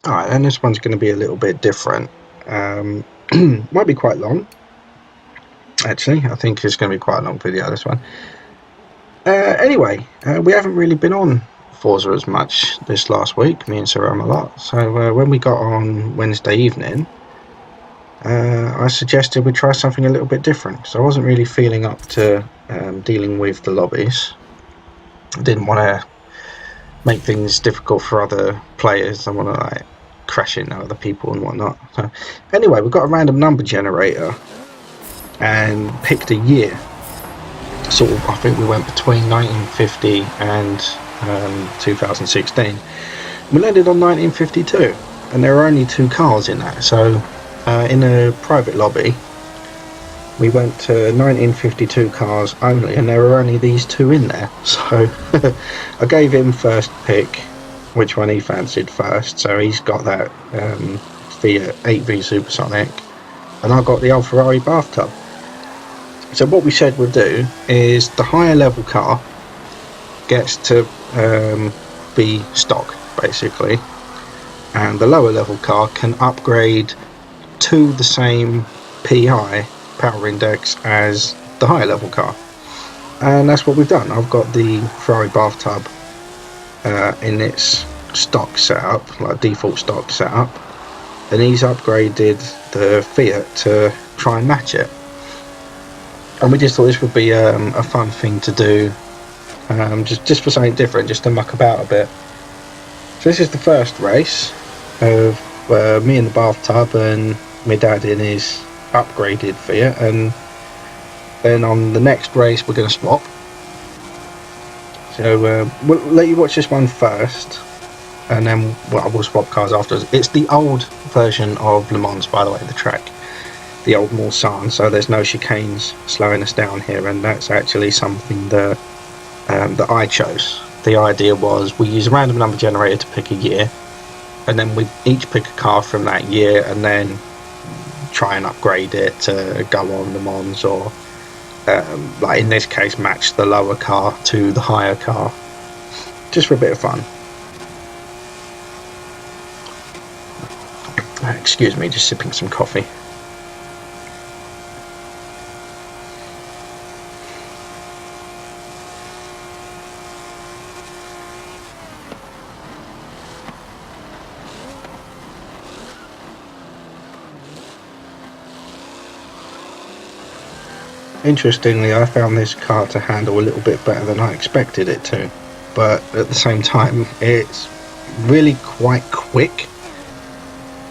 Alright, and this one's going to be a little bit different. Might be quite long. Actually, I think it's going to be quite a long video, this one. Anyway, we haven't really been on Forza as much this last week, me and Saram a lot. So when we got on Wednesday evening, I suggested we try something a little bit different. So I wasn't really feeling up to dealing with the lobbies. I didn't want to make things difficult for other players. I want to like crash into other people and whatnot. So anyway, we got a random number generator and picked a year. Sort of, I think we went between 1950 and 2016. We landed on 1952, and there were only 2 cars in that. So in a private lobby, we went to 1952 cars only, and there were only these 2 in there. So I gave him first pick, which one he fancied first. So he's got that Fiat 8V Supersonic, and I got the old Ferrari bathtub. So what we said we'll do is the higher level car gets to be stock, basically, and the lower level car can upgrade to the same PI, power index, as the higher level car. And that's what we've done. I've got the Ferrari bathtub in its stock setup, like default stock setup, and he's upgraded the Fiat to try and match it. And we just thought this would be a fun thing to do, just for something different, just to muck about a bit. So this is the first race of me in the bathtub and my dad in his upgraded Fiat, and then on the next race we're going to swap. So we'll let you watch this one first, and then we'll swap cars afterwards. It's the old version of Le Mans, by the way, the track. The old Mulsanne, so there's no chicanes slowing us down here, and that's actually something that that I chose. The idea was we use a random number generator to pick a year, and then we each pick a car from that year and then try and upgrade it to go on Le Mans, or like in this case match the lower car to the higher car, just for a bit of fun. Excuse me, just sipping some coffee. Interestingly, I found this car to handle a little bit better than I expected it to, but at the same time it's really quite quick,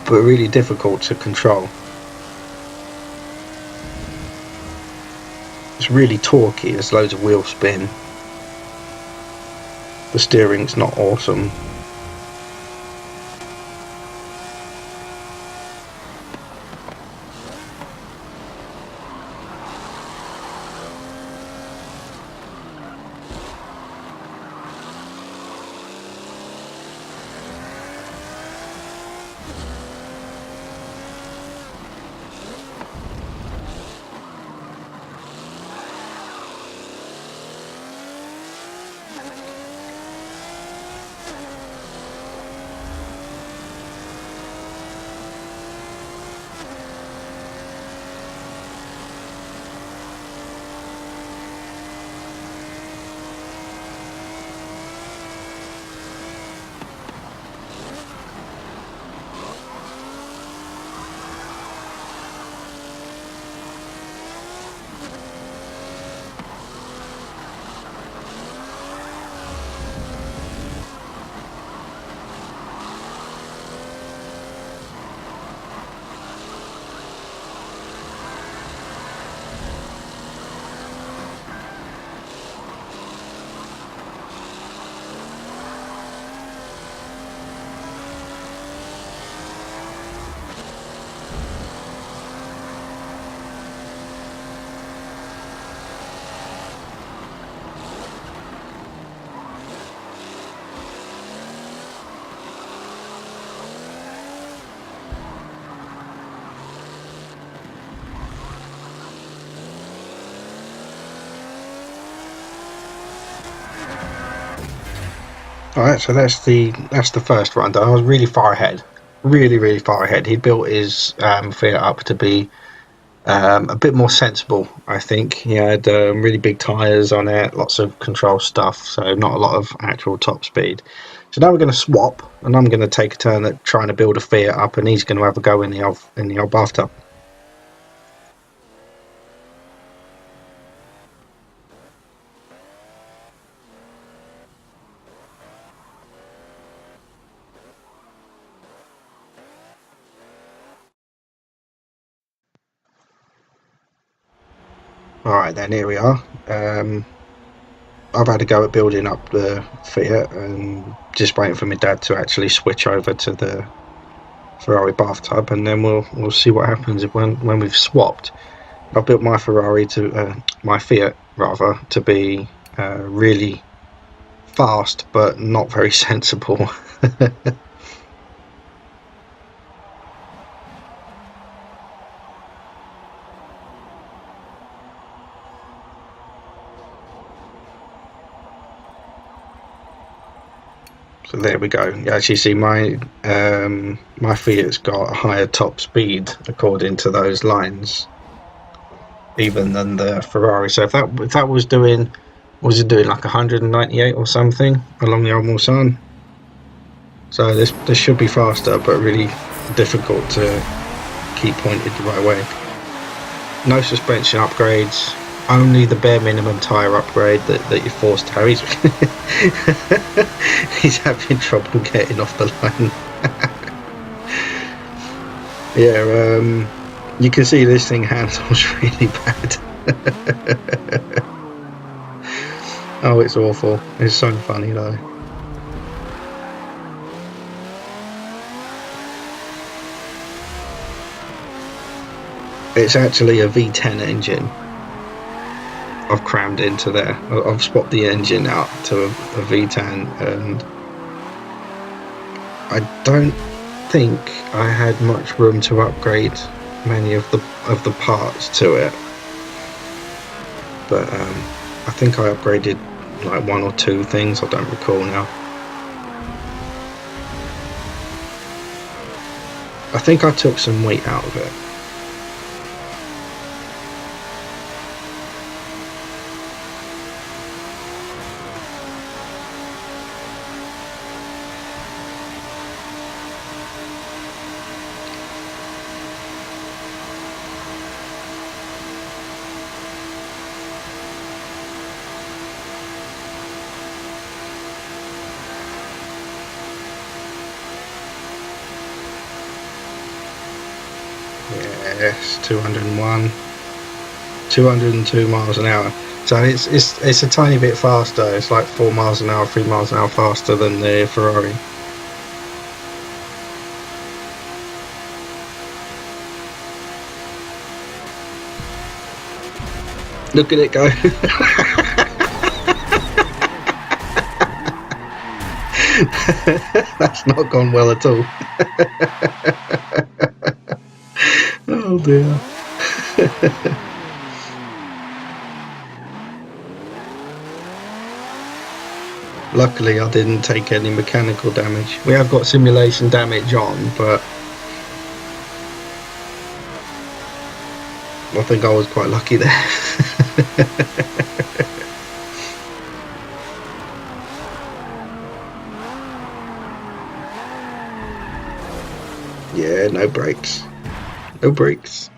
but really difficult to control. It's really torquey, there's loads of wheel spin. The steering's not awesome. Alright, so that's the first run done. I was really far ahead. really, really far ahead. He built his Fiat up to be a bit more sensible, I think. He had really big tyres on it, lots of control stuff, so not a lot of actual top speed. So now we're going to swap, and I'm going to take a turn at trying to build a Fiat up, and he's going to have a go in the old bathtub. Alright then, here we are. I've had a go at building up the Fiat and just waiting for my dad to actually switch over to the Ferrari bathtub, and then we'll see what happens when we've swapped. I've built my Ferrari to my Fiat rather to be really fast but not very sensible. So there we go. You actually see my Fiat's got a higher top speed according to those lines, even than the Ferrari. So if that was it doing like 198 or something along the Old Mulsanne? So this should be faster, but really difficult to keep pointed the right way. No suspension upgrades, only the bare minimum tyre upgrade that you're forced to have. He's having trouble getting off the line. Yeah, you can see this thing handles really bad. Oh, it's awful. It's so funny though. It's actually a V10 engine I've crammed into there. I've swapped the engine out to a V10, and I don't think I had much room to upgrade many of the parts to it, but I think I upgraded like one or two things. I don't recall now. I think I took some weight out of it. Yes, 201, 202 miles an hour. So it's a tiny bit faster. It's like 4 miles an hour, 3 miles an hour faster than the Ferrari. Look at it go. That's not gone well at all. Oh dear. Luckily I didn't take any mechanical damage. We have got simulation damage on, but I think I was quite lucky there. Yeah, no brakes. No brakes.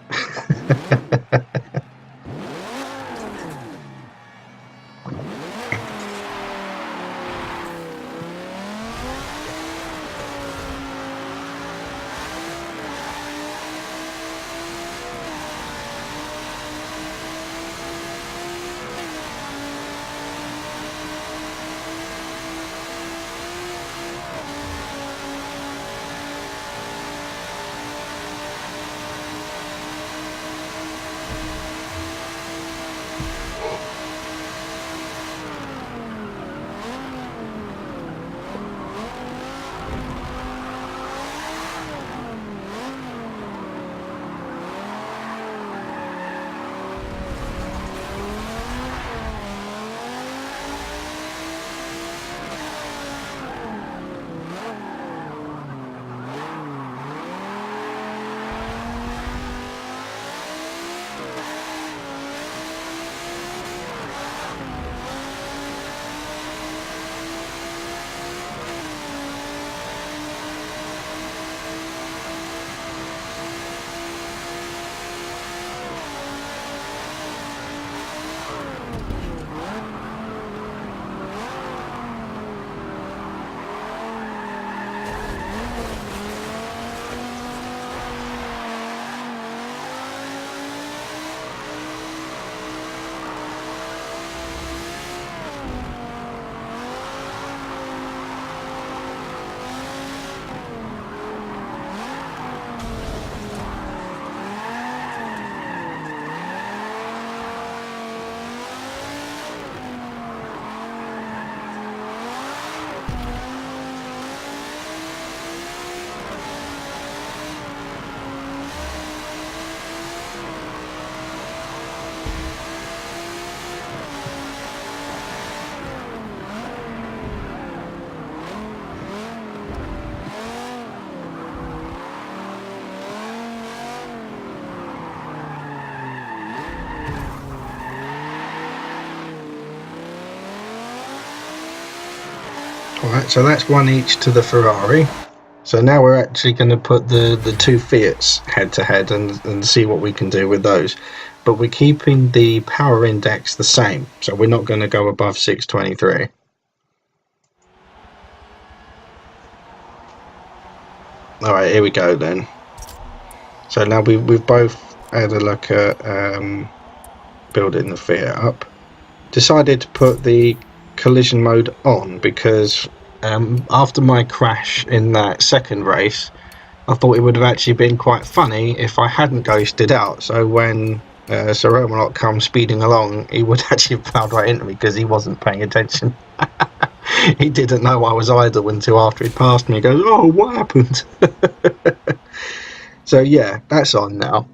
Alright, so that's one each to the Ferrari. So now we're actually going to put the two Fiats head to head and see what we can do with those. But we're keeping the power index the same, so we're not going to go above 623. Alright, here we go then. So now we've both had a look at building the Fiat up. Decided to put the collision mode on because after my crash in that second race, I thought it would have actually been quite funny if I hadn't ghosted out. So when Sir Romanot comes speeding along, he would actually have plowed right into me because he wasn't paying attention. He didn't know I was idle until after he'd passed me. He goes, "Oh, what happened?" So yeah, that's on now.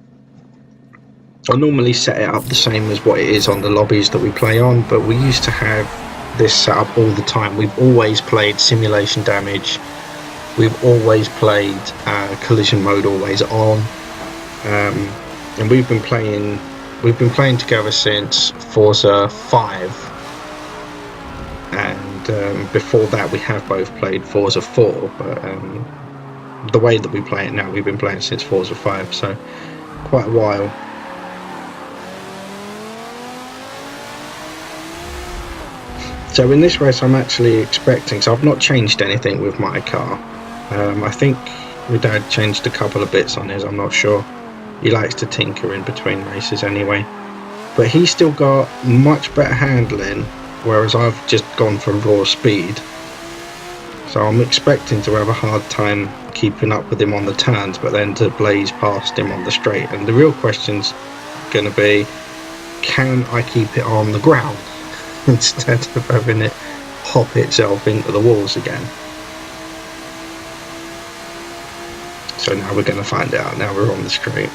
I normally set it up the same as what it is on the lobbies that we play on, but we used to have this set up all the time. We've always played simulation damage. We've always played collision mode always on, and we've been playing together since Forza 5, and before that we have both played Forza 4, but the way that we play it now, we've been playing since Forza 5, so quite a while. So in this race I'm actually expecting, so I've not changed anything with my car. I think my dad changed a couple of bits on his, I'm not sure. He likes to tinker in between races anyway. But he's still got much better handling, whereas I've just gone for raw speed. So I'm expecting to have a hard time keeping up with him on the turns, but then to blaze past him on the straight. And the real question's going to be, can I keep it on the ground instead of having it hop itself into the walls again? So now we're going to find out. Now we're on the straight.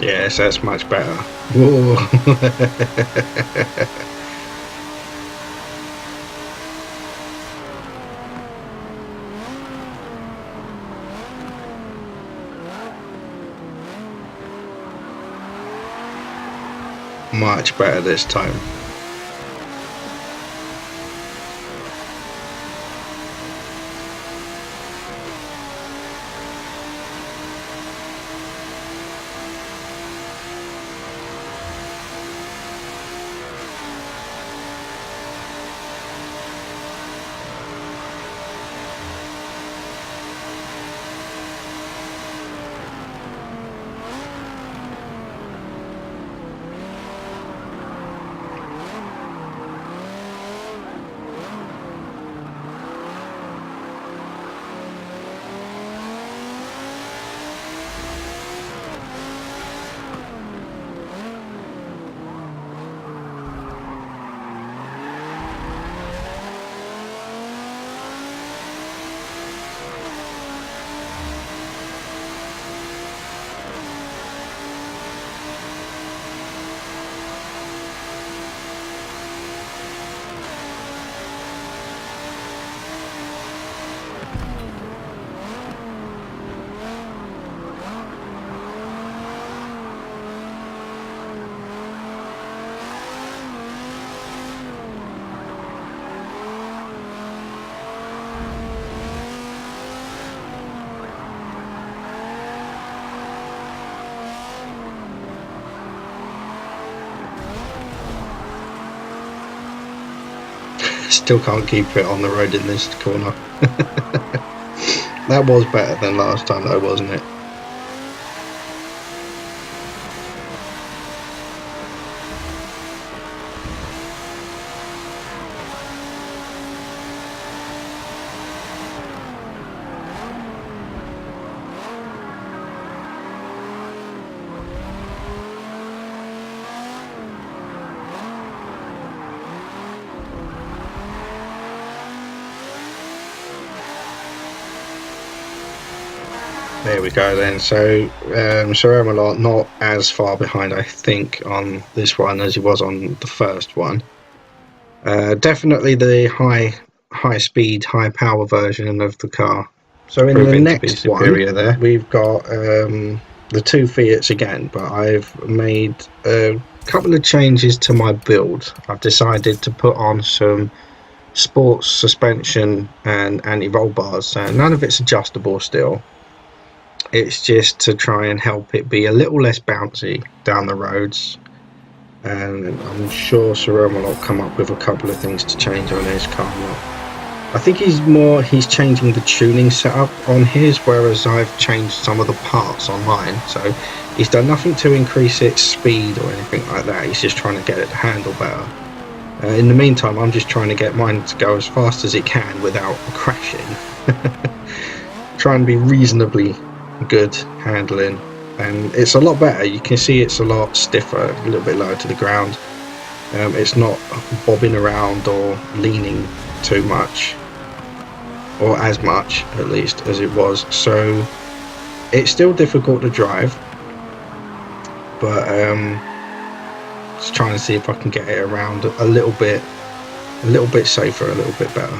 Yes, that's much better. Whoa. Much better this time. Still can't keep it on the road in this corner. That was better than last time though, wasn't it? There we go then. So Sir Emerald not as far behind, I think, on this one as he was on the first one. Definitely the high speed, high power version of the car. So in the next one, there we've got the two Fiats again, but I've made a couple of changes to my build. I've decided to put on some sports suspension and anti-roll bars. So none of it's adjustable still. It's just to try and help it be a little less bouncy down the roads. And I'm sure Sir Roman will come up with a couple of things to change on his car. I think he's changing the tuning setup on his, whereas I've changed some of the parts on mine. So he's done nothing to increase its speed or anything like that. He's just trying to get it to handle better. In the meantime, I'm just trying to get mine to go as fast as it can without crashing. Try and be reasonably good handling, and it's a lot better. You can see it's a lot stiffer, a little bit lower to the ground. It's not bobbing around or leaning too much, or as much at least as it was. So it's still difficult to drive, but just trying to see if I can get it around a little bit safer, a little bit better.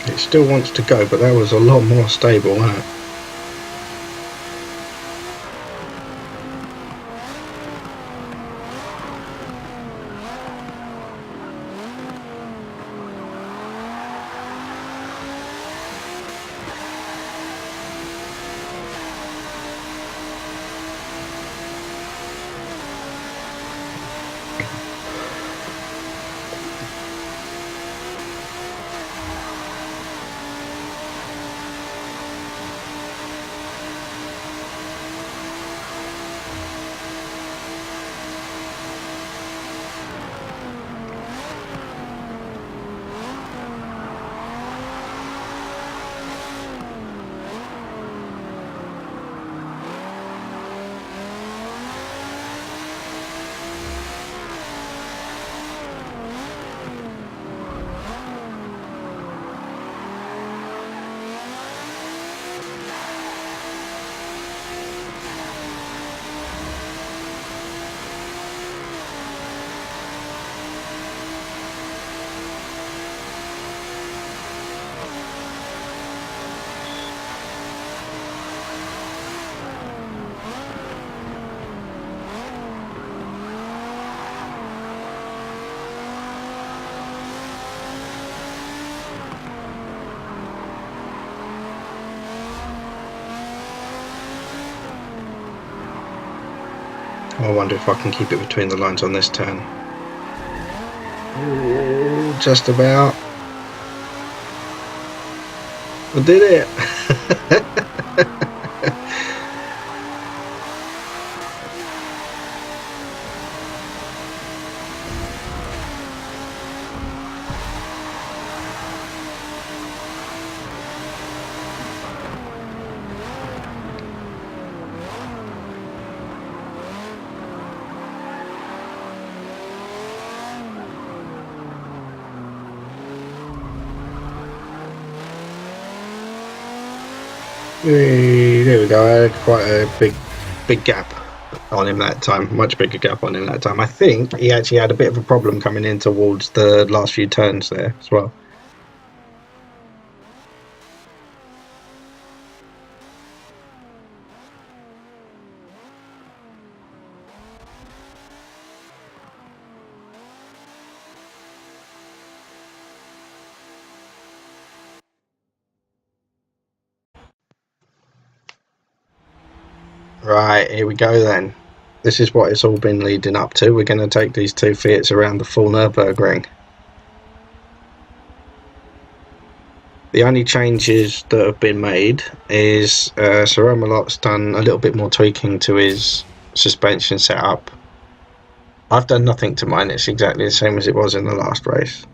It still wants to go, but that was a lot more stable, wasn't it? I wonder if I can keep it between the lines on this turn. Ooh, just about. I did it! There we go. I had quite a big gap on him that time, much bigger gap on him that time. I think he actually had a bit of a problem coming in towards the last few turns there as well. Right, here we go then. This is what it's all been leading up to. We're going to take these two Fiats around the full Nürburgring. The only changes that have been made is Sir Omelot's done a little bit more tweaking to his suspension setup. I've done nothing to mine. It's exactly the same as it was in the last race.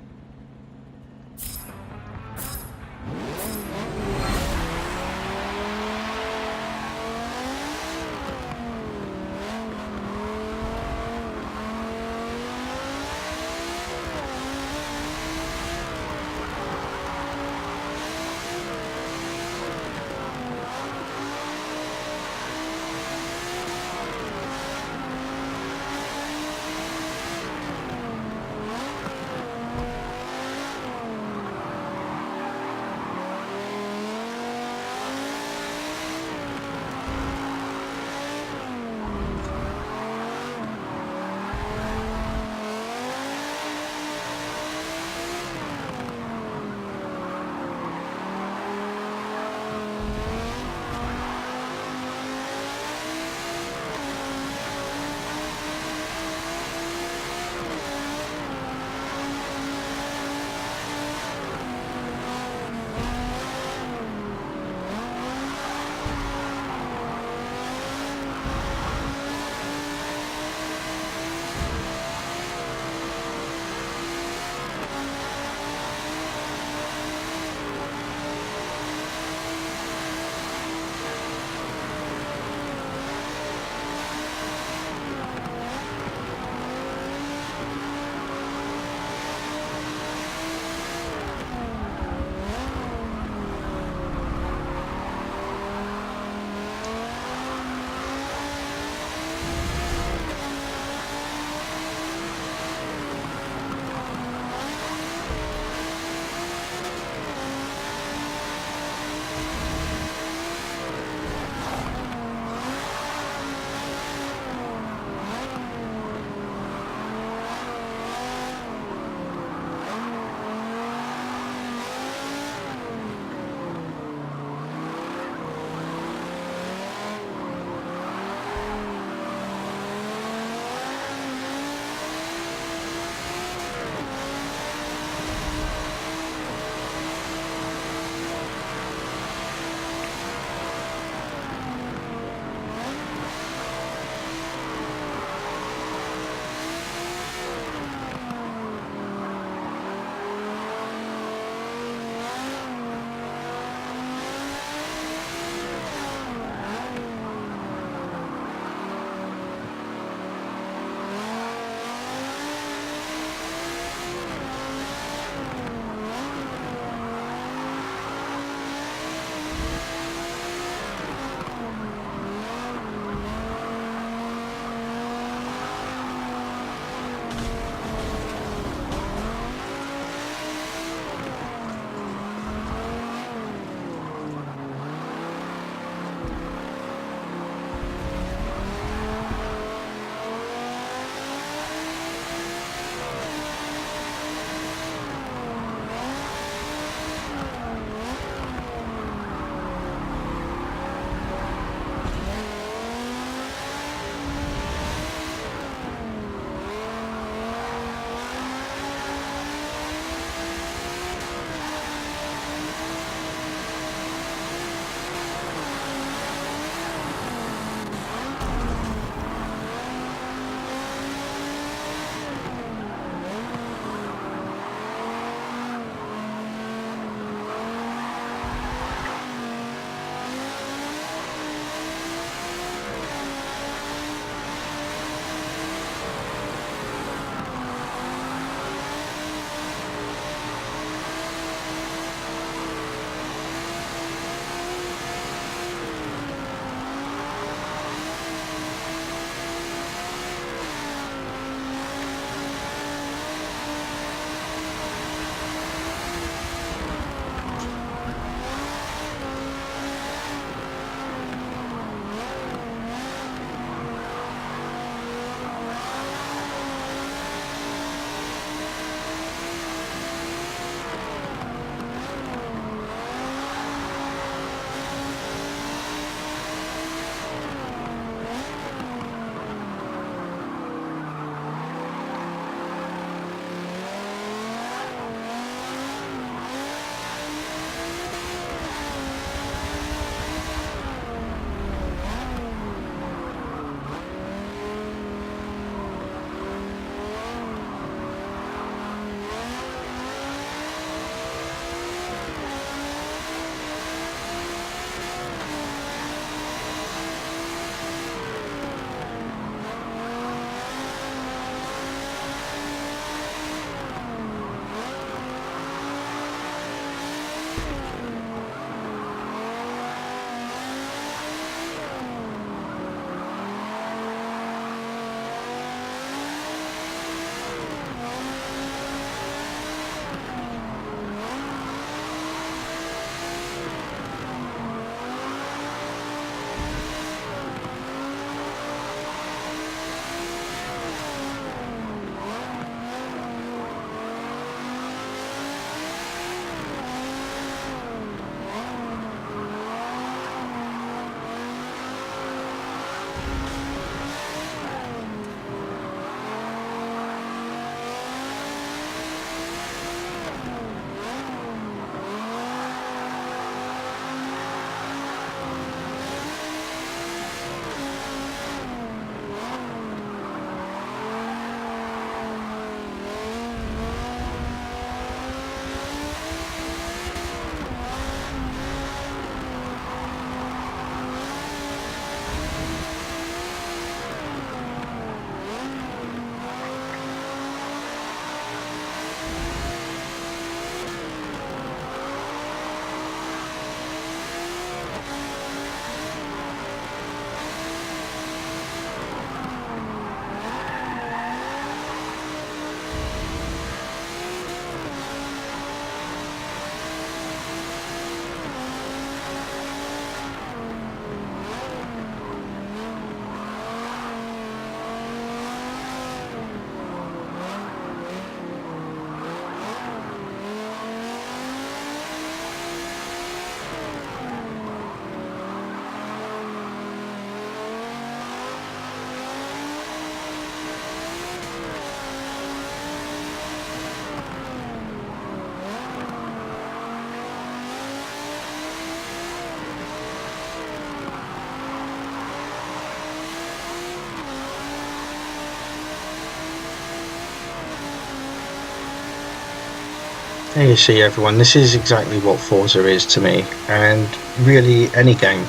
There you see, everyone, this is exactly what Forza is to me, and really any game.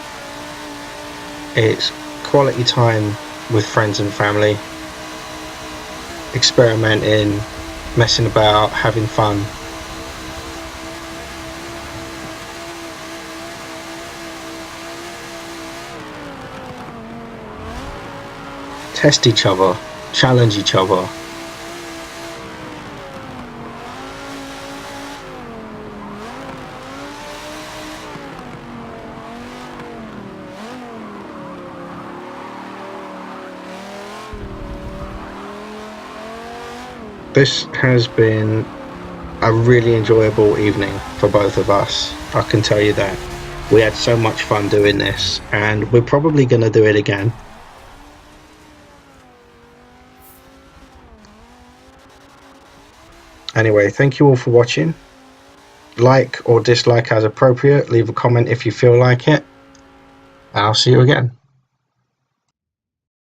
It's quality time with friends and family, experimenting, messing about, having fun. Test each other, challenge each other. This has been a really enjoyable evening for both of us, I can tell you that. We had so much fun doing this, and we're probably going to do it again. Anyway, thank you all for watching. Like or dislike as appropriate, leave a comment if you feel like it. I'll see you again.